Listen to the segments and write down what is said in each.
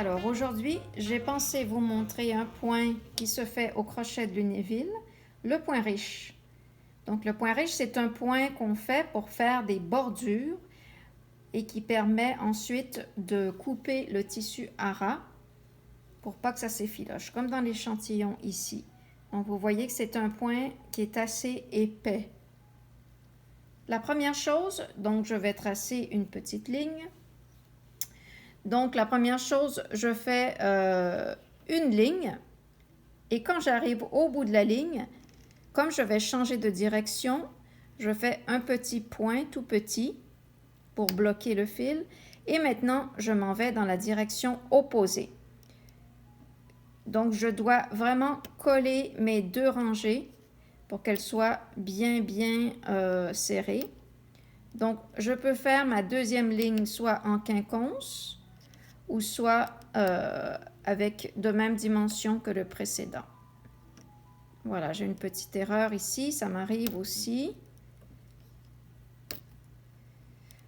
Alors aujourd'hui, j'ai pensé vous montrer un point qui se fait au crochet de Lunéville, le point riche. Donc le point riche, c'est un point qu'on fait pour faire des bordures et qui permet ensuite de couper le tissu à ras pour pas que ça s'effiloche, comme dans l'échantillon ici. Donc vous voyez que c'est un point qui est assez épais. La première chose, donc je vais tracer une petite ligne. Donc, la première chose, je fais une ligne et quand j'arrive au bout de la ligne, comme je vais changer de direction, je fais un petit point tout petit pour bloquer le fil et maintenant, je m'en vais dans la direction opposée. Donc, je dois vraiment coller mes deux rangées pour qu'elles soient bien serrées. Donc, je peux faire ma deuxième ligne soit en quinconce, ou soit avec de même dimension que le précédent. Voilà, j'ai une petite erreur ici, ça m'arrive aussi.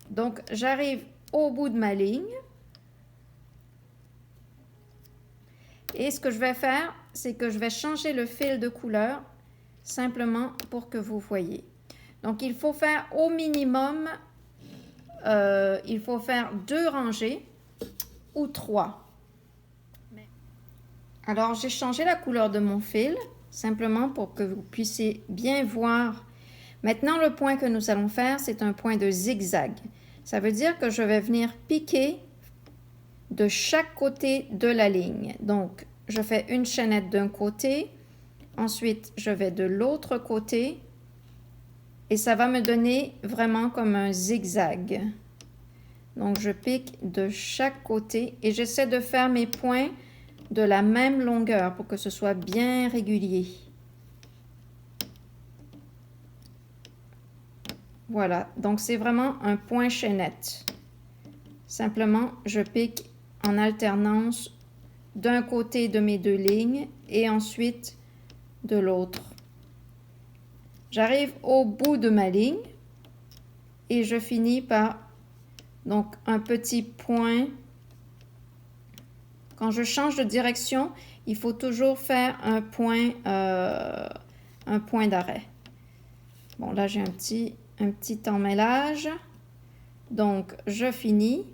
Donc, j'arrive au bout de ma ligne. Et ce que je vais faire, c'est que je vais changer le fil de couleur, simplement pour que vous voyez. Donc, il faut faire au minimum, il faut faire 2 rangées ou 3. Alors, j'ai changé la couleur de mon fil, simplement pour que vous puissiez bien voir. Maintenant, le point que nous allons faire, c'est un point de zigzag. Ça veut dire que je vais venir piquer de chaque côté de la ligne. Donc, je fais une chaînette d'un côté, ensuite, je vais de l'autre côté, et ça va me donner vraiment comme un zigzag. Donc, je pique de chaque côté et j'essaie de faire mes points de la même longueur pour que ce soit bien régulier. Voilà, donc c'est vraiment un point chaînette. Simplement, je pique en alternance d'un côté de mes 2 lignes et ensuite de l'autre. J'arrive au bout de ma ligne et je finis par donc un petit point. Quand je change de direction, il faut toujours faire un point d'arrêt. Bon, là, j'ai un petit emmêlage. Donc, je finis.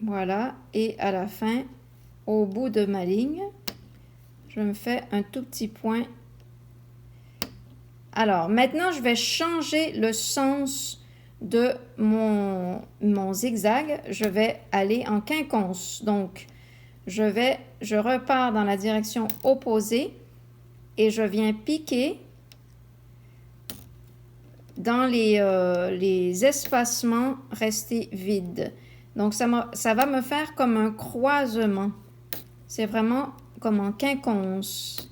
Voilà. Et à la fin, au bout de ma ligne, je me fais un tout petit point. Alors, maintenant, je vais changer le sens de mon zigzag. Je vais aller en quinconce. Donc, je repars dans la direction opposée et je viens piquer dans les espacements restés vides. Donc, ça va me faire comme un croisement. C'est vraiment comme en quinconce.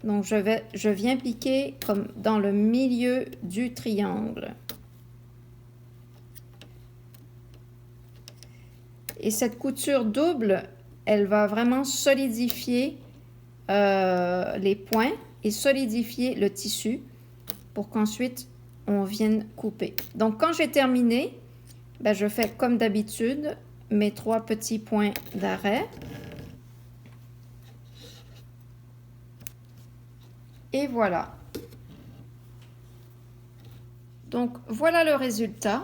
Donc, je viens piquer comme dans le milieu du triangle. Et cette couture double, elle va vraiment solidifier les points et solidifier le tissu pour qu'ensuite on vienne couper. Donc, quand j'ai terminé, ben, je fais comme d'habitude mes 3 petits points d'arrêt. Et voilà. Donc, voilà le résultat.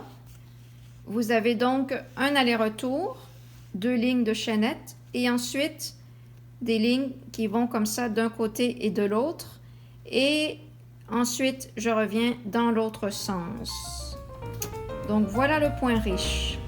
Vous avez donc un aller-retour, 2 lignes de chaînette et ensuite des lignes qui vont comme ça d'un côté et de l'autre. Et ensuite, je reviens dans l'autre sens. Donc, voilà le point riche.